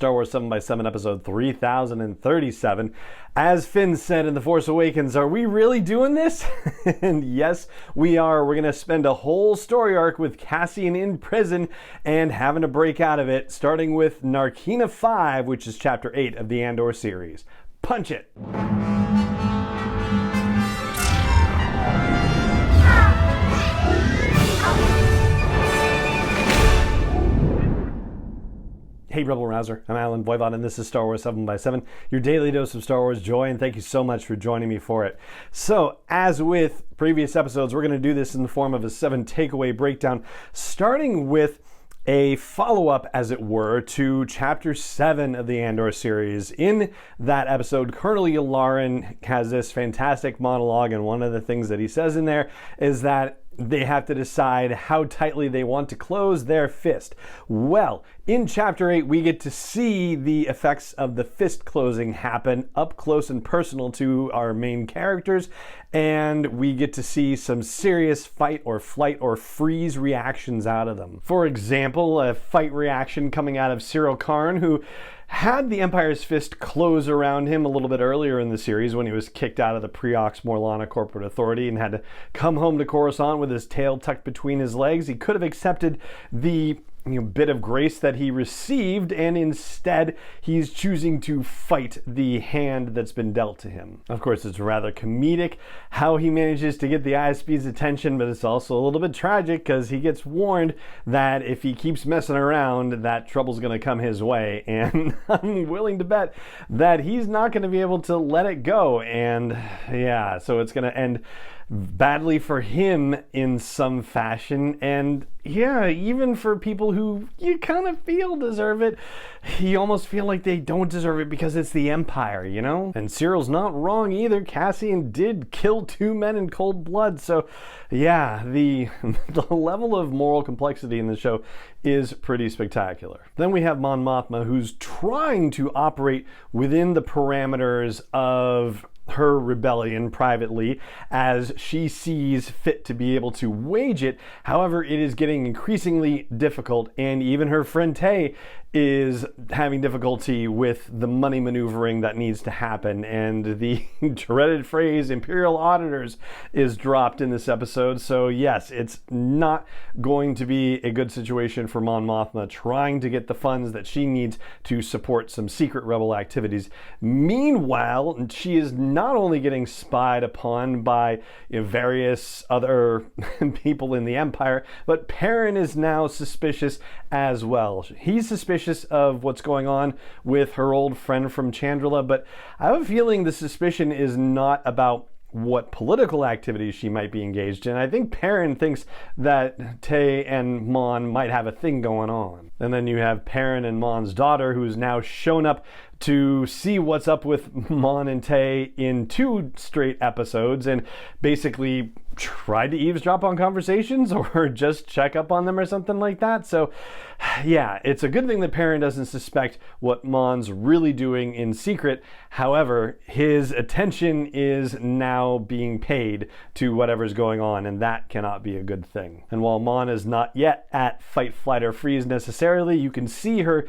Star Wars 7x7 episode 3037. As Finn said in The Force Awakens, are we really doing this? And yes, we are. We're going to spend a whole story arc with Cassian in prison and having to break out of it, starting with Narkina 5, which is Chapter 8 of the Andor series. Punch it! Hey Rebel Rouser, I'm Alan Voivod and this is Star Wars 7x7, your daily dose of Star Wars joy, and thank you so much for joining me for it. So, as with previous episodes, we're going to do this in the form of a 7 takeaway breakdown, starting with a follow-up, as it were, to Chapter 7 of the Andor series. In that episode, Colonel Yularen has this fantastic monologue, and one of the things that he says in there is that they have to decide how tightly they want to close their fist. Well, in Chapter 8, we get to see the effects of the fist closing happen up close and personal to our main characters, and we get to see some serious fight or flight or freeze reactions out of them. For example, a fight reaction coming out of Cyril Karn, who had the Empire's fist close around him a little bit earlier in the series when he was kicked out of the Preox Morlana Corporate Authority and had to come home to Coruscant with his tail tucked between his legs. He could have accepted the bit of grace that he received, and instead he's choosing to fight the hand that's been dealt to him. Of course, it's rather comedic how he manages to get the ISB's attention, but it's also a little bit tragic because he gets warned that if he keeps messing around, that trouble's going to come his way, and I'm willing to bet that he's not going to be able to let it go. And yeah, so it's going to end badly for him in some fashion, and yeah, even for people who you kind of feel deserve it, you almost feel like they don't deserve it because it's the Empire, you know? And Cyril's not wrong either. Cassian did kill 2 men in cold blood, so yeah, the level of moral complexity in the show is pretty spectacular. Then we have Mon Mothma, who's trying to operate within the parameters of her rebellion privately as she sees fit to be able to wage it. However, it is getting increasingly difficult, and even her friend Tay is having difficulty with the money maneuvering that needs to happen, and the dreaded phrase Imperial Auditors is dropped in this episode. So yes, it's not going to be a good situation for Mon Mothma trying to get the funds that she needs to support some secret rebel activities. Meanwhile, she is not only getting spied upon by various other people in the Empire, but Perrin is now suspicious as well. He's suspicious of what's going on with her old friend from Chandrila, but I have a feeling the suspicion is not about what political activities she might be engaged in. I think Perrin thinks that Tay and Mon might have a thing going on. And then you have Perrin and Mon's daughter, who's now shown up to see what's up with Mon and Tay in 2 straight episodes, and basically tried to eavesdrop on conversations or just check up on them or something like that. So yeah, it's a good thing that Perrin doesn't suspect what Mon's really doing in secret. However, his attention is now being paid to whatever's going on, and that cannot be a good thing. And while Mon is not yet at fight, flight, or freeze necessarily, you can see her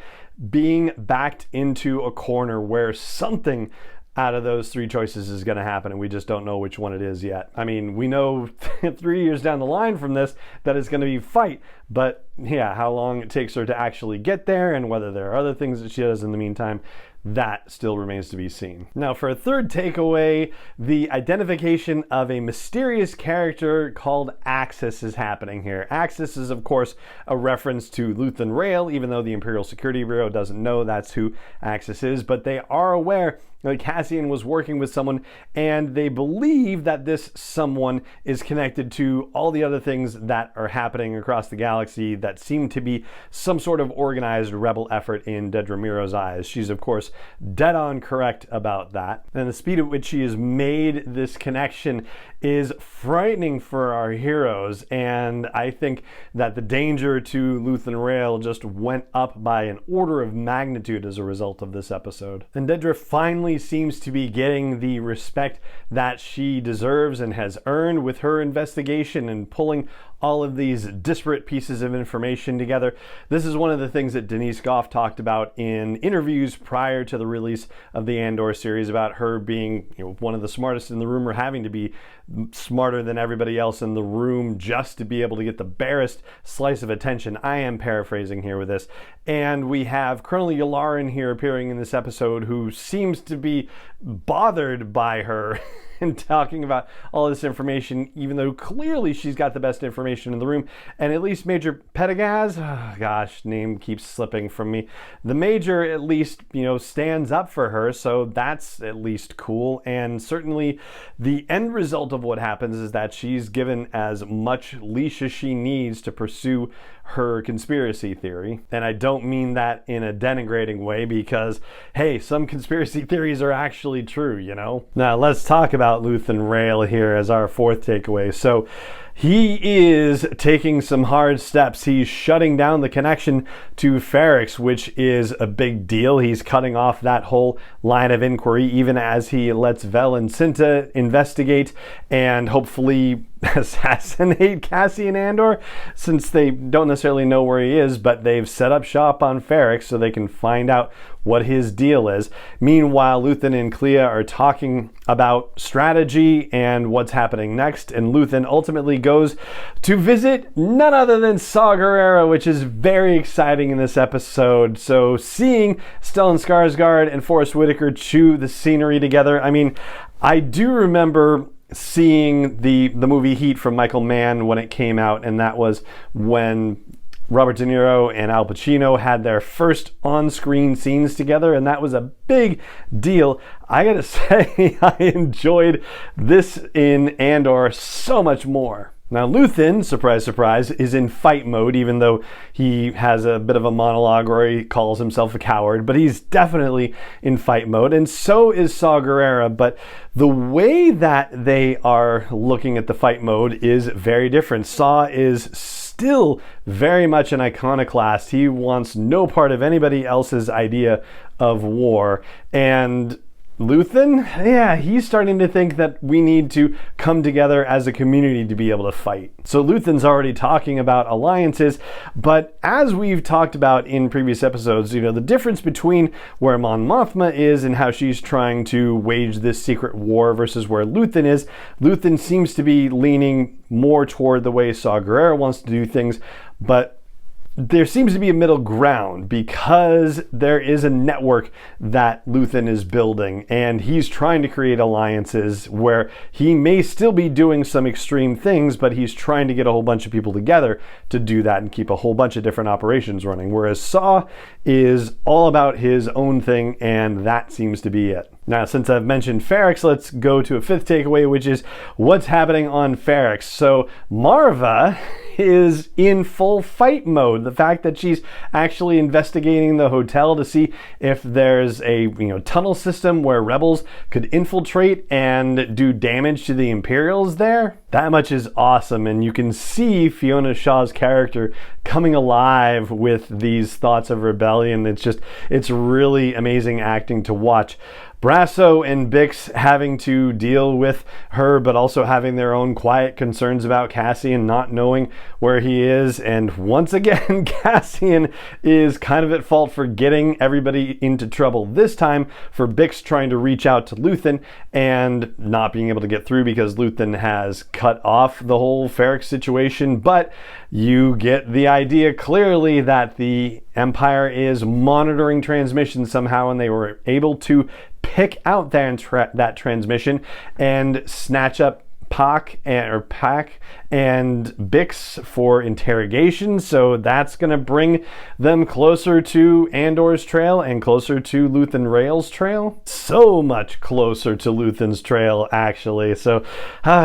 being backed into a corner where something out of those 3 choices is going to happen, and we just don't know which one it is yet. I mean, we know 3 years down the line from this that it's going to be fight, but yeah, how long it takes her to actually get there and whether there are other things that she does in the meantime, that still remains to be seen. Now, for a third takeaway, the identification of a mysterious character called Axis is happening here. Axis is, of course, a reference to Luthen Rael, even though the Imperial Security Bureau doesn't know that's who Axis is, but they are aware that Cassian was working with someone, and they believe that this someone is connected to all the other things that are happening across the galaxy that seem to be some sort of organized rebel effort in Dedra Meero's eyes. She's, of course, dead on correct about that. And the speed at which she has made this connection is frightening for our heroes, and I think that the danger to Luthen Rael just went up by an order of magnitude as a result of this episode. And Dedra finally seems to be getting the respect that she deserves and has earned with her investigation and pulling all of these disparate pieces of information together. This is one of the things that Denise Goff talked about in interviews prior to the release of the Andor series about her being, one of the smartest in the room, or having to be smarter than everybody else in the room just to be able to get the barest slice of attention. I am paraphrasing here with this. And we have Colonel Yularen here appearing in this episode, who seems to be bothered by her and talking about all this information, even though clearly she's got the best information in the room. And at least Major Pedagaz, oh gosh, name keeps slipping from me. The Major at least, stands up for her, so that's at least cool. And certainly the end result of what happens is that she's given as much leash as she needs to pursue her conspiracy theory. And I don't mean that in a denigrating way, because hey, some conspiracy theories are actually true, Now let's talk about Luthen Rael here as our fourth takeaway. So he is taking some hard steps. He's shutting down the connection to Ferrix, which is a big deal. He's cutting off that whole line of inquiry, even as he lets Vel and Cinta investigate and hopefully assassinate Cassian Andor, since they don't necessarily know where he is, but they've set up shop on Ferrix so they can find out what his deal is. Meanwhile, Luthen and Clea are talking about strategy and what's happening next, and Luthen ultimately goes to visit none other than Saw Gerrera, which is very exciting in this episode. So seeing Stellan Skarsgård and Forrest Whitaker chew the scenery together, I do remember seeing the movie Heat from Michael Mann when it came out, and that was when Robert De Niro and Al Pacino had their first on-screen scenes together, and that was a big deal. I gotta say, I enjoyed this in Andor so much more. Now Luthen, surprise, surprise, is in fight mode, even though he has a bit of a monologue where he calls himself a coward, but he's definitely in fight mode, and so is Saw Gerrera. But the way that they are looking at the fight mode is very different. Saw is still very much an iconoclast. He wants no part of anybody else's idea of war, and Luthen, he's starting to think that we need to come together as a community to be able to fight. So Luthen's already talking about alliances, but as we've talked about in previous episodes, the difference between where Mon Mothma is and how she's trying to wage this secret war versus where Luthen is, Luthen seems to be leaning more toward the way Saw Gerrera wants to do things, but there seems to be a middle ground, because there is a network that Luthen is building, and he's trying to create alliances where he may still be doing some extreme things, but he's trying to get a whole bunch of people together to do that and keep a whole bunch of different operations running, whereas Saw is all about his own thing, and that seems to be it. Now, since I've mentioned Ferrix, let's go to a fifth takeaway, which is what's happening on Ferrix. So Marva is in full fight mode. The fact that she's actually investigating the hotel to see if there's a tunnel system where rebels could infiltrate and do damage to the Imperials there, that much is awesome. And you can see Fiona Shaw's character coming alive with these thoughts of rebellion. It's really amazing acting to watch. Brasso and Bix having to deal with her, but also having their own quiet concerns about Cassian not knowing where he is. And once again, Cassian is kind of at fault for getting everybody into trouble. This time for Bix trying to reach out to Luthen and not being able to get through because Luthen has cut off the whole Ferrix situation. But you get the idea clearly that the Empire is monitoring transmission somehow, and they were able to pick out that transmission and snatch up Pac and Bix for interrogation. So that's going to bring them closer to Andor's trail and closer to Luthen Rael's trail. So much closer to Luthen's trail, actually. So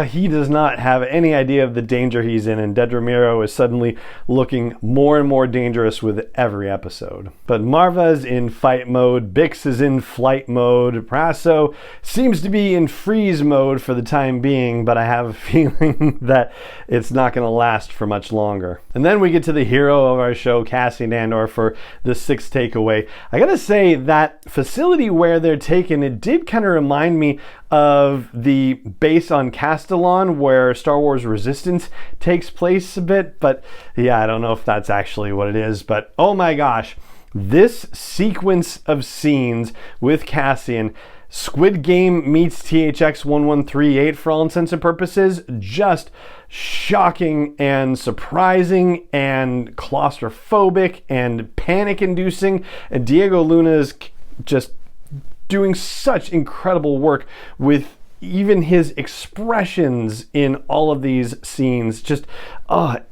he does not have any idea of the danger he's in, and Dedra Meero is suddenly looking more and more dangerous with every episode. But Marva's in fight mode, Bix is in flight mode, Brasso seems to be in freeze mode for the time being, but but I have a feeling that it's not going to last for much longer. And then we get to the hero of our show, Cassian Andor, for the sixth takeaway. I gotta say, that facility where they're taken, it did kind of remind me of the base on Castellon where Star Wars Resistance takes place a bit, but yeah, I don't know if that's actually what it is, but oh my gosh, this sequence of scenes with Cassian, Squid Game meets THX 1138 for all intents and purposes, just shocking and surprising and claustrophobic and panic-inducing. And Diego Luna is just doing such incredible work with even his expressions in all of these scenes. Just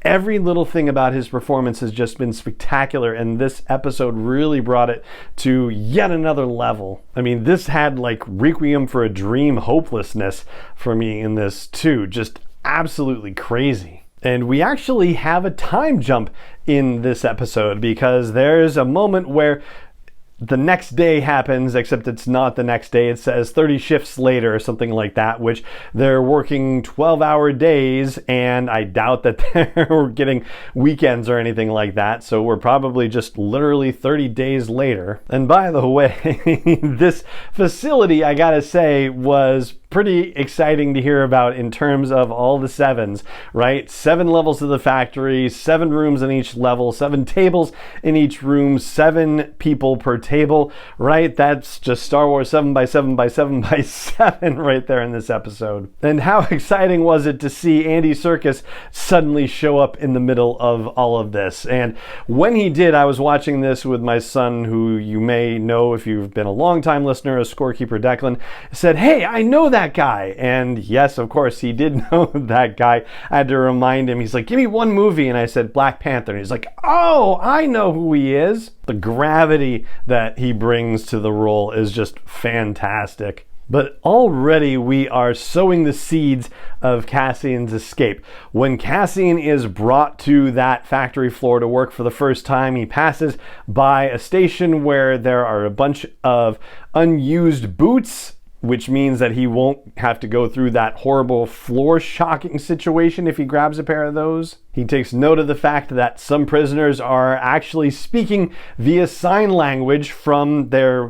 every little thing about his performance has just been spectacular, and this episode really brought it to yet another level. I mean, this had like Requiem for a Dream hopelessness for me in this too. Just absolutely crazy. And we actually have a time jump in this episode, because there's a moment where the next day happens, except it's not the next day. It says 30 shifts later or something like that, which they're working 12-hour days, and I doubt that they're getting weekends or anything like that. So we're probably just literally 30 days later. And by the way, this facility, I gotta say, was pretty exciting to hear about in terms of all the sevens, right? 7 levels of the factory, 7 rooms in each level, 7 tables in each room, 7 people per table, right? That's just Star Wars 7 by 7 by 7 by 7 right there in this episode. And how exciting was it to see Andy Serkis suddenly show up in the middle of all of this? And when he did, I was watching this with my son, who you may know if you've been a long-time listener, a scorekeeper Declan, said, "Hey, I know that guy." And yes, of course, he did know that guy. I had to remind him. He's like, "Give me one movie." And I said, "Black Panther." And he's like, "Oh, I know who he is." The gravity that he brings to the role is just fantastic. But already we are sowing the seeds of Cassian's escape. When Cassian is brought to that factory floor to work for the first time, he passes by a station where there are a bunch of unused boots, which means that he won't have to go through that horrible floor shocking situation if he grabs a pair of those. He takes note of the fact that some prisoners are actually speaking via sign language from their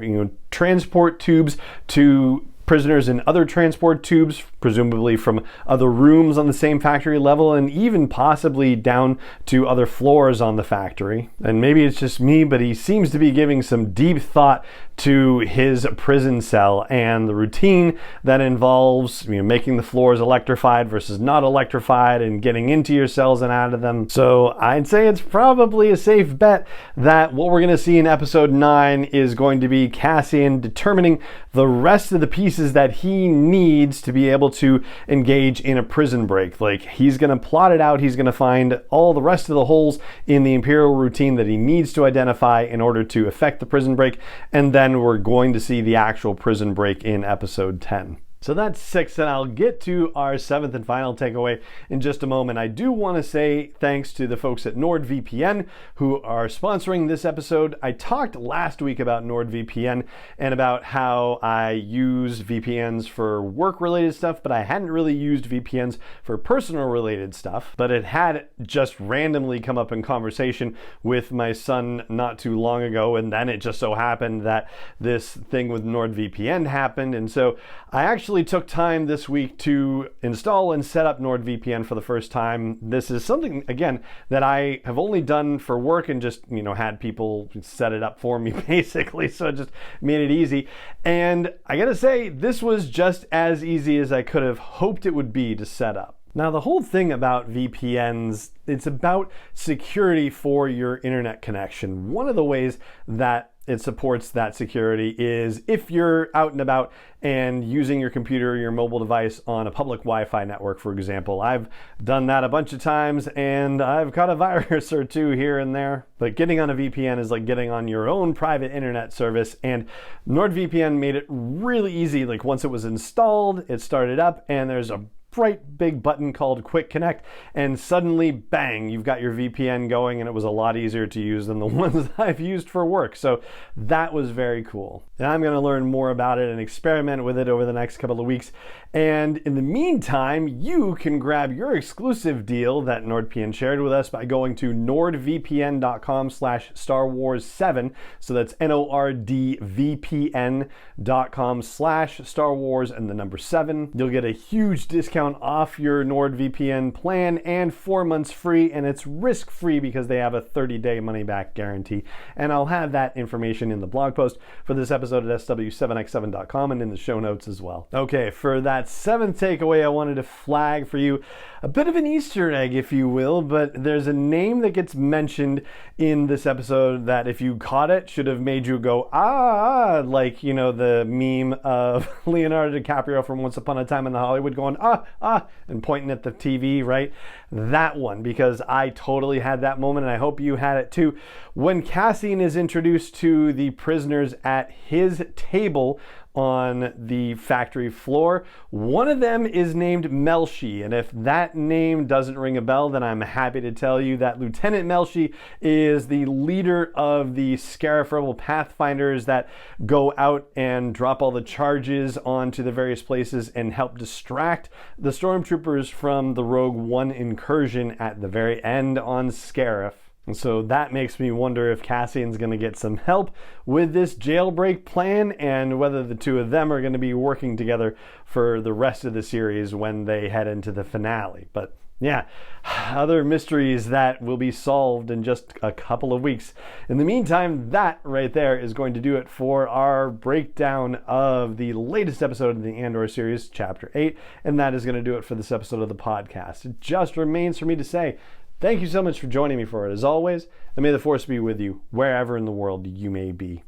transport tubes to prisoners in other transport tubes, presumably from other rooms on the same factory level, and even possibly down to other floors on the factory. And maybe it's just me, but he seems to be giving some deep thought to his prison cell and the routine that involves making the floors electrified versus not electrified, and getting into your cells and out of them. So I'd say it's probably a safe bet that what we're going to see in episode 9 is going to be Cassian determining the rest of the pieces that he needs to be able to engage in a prison break. Like, he's going to plot it out. He's going to find all the rest of the holes in the Imperial routine that he needs to identify in order to effect the prison break, and then we're going to see the actual prison break in episode 10. So that's 6, and I'll get to our 7th and final takeaway in just a moment. I do want to say thanks to the folks at NordVPN who are sponsoring this episode. I talked last week about NordVPN and about how I use VPNs for work-related stuff, but I hadn't really used VPNs for personal-related stuff. But it had just randomly come up in conversation with my son not too long ago, and then it just so happened that this thing with NordVPN happened, and so I actually took time this week to install and set up NordVPN for the first time. This is something, again, that I have only done for work and just, had people set it up for me, basically, so it just made it easy. And I gotta say, this was just as easy as I could have hoped it would be to set up. Now, the whole thing about VPNs, it's about security for your internet connection. One of the ways that it supports that security is if you're out and about and using your computer or your mobile device on a public Wi-Fi network, for example. I've done that a bunch of times, and I've caught a virus or two here and there. But getting on a VPN is like getting on your own private internet service, and NordVPN made it really easy. Like, once it was installed, it started up, and there's a bright big button called Quick Connect, and suddenly, bang, you've got your VPN going, and it was a lot easier to use than the ones I've used for work. So that was very cool. And I'm going to learn more about it and experiment with it over the next couple of weeks. And in the meantime, you can grab your exclusive deal that NordVPN shared with us by going to nordvpn.com/Star Wars 7. So that's nordvpn.com/Star Wars and the number 7. You'll get a huge discount off your NordVPN plan and 4 months free, and it's risk-free because they have a 30-day money-back guarantee. And I'll have that information in the blog post for this episode at sw7x7.com and in the show notes as well. Okay, for that seventh takeaway, I wanted to flag for you a bit of an Easter egg, if you will, but there's a name that gets mentioned in this episode that if you caught it should have made you go, ah, like, you know, the meme of Leonardo DiCaprio from Once Upon a Time in Hollywood going, ah, and pointing at the TV, right? That one, because I totally had that moment, and I hope you had it too. When Cassian is introduced to the prisoners at his table on the factory floor, one of them is named Melshi, and if that name doesn't ring a bell, then I'm happy to tell you that Lieutenant Melshi is the leader of the Scarif Rebel Pathfinders that go out and drop all the charges onto the various places and help distract the stormtroopers from the Rogue One incursion at the very end on Scarif. And so that makes me wonder if Cassian's going to get some help with this jailbreak plan and whether the two of them are going to be working together for the rest of the series when they head into the finale. But yeah, other mysteries that will be solved in just a couple of weeks. In the meantime, that right there is going to do it for our breakdown of the latest episode of the Andor series, Chapter 8, and that is going to do it for this episode of the podcast. It just remains for me to say, thank you so much for joining me for it, as always, and may the Force be with you, wherever in the world you may be.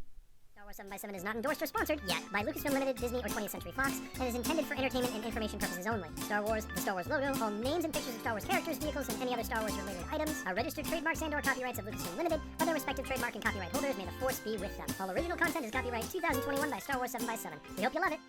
Star Wars 7x7 is not endorsed or sponsored yet by Lucasfilm Limited, Disney, or 20th Century Fox, and is intended for entertainment and information purposes only. Star Wars, the Star Wars logo, all names and pictures of Star Wars characters, vehicles, and any other Star Wars-related items are registered trademarks and/or copyrights of Lucasfilm Limited, or their respective trademark and copyright holders. May the Force be with them. All original content is copyright 2021 by Star Wars 7x7. We hope you love it.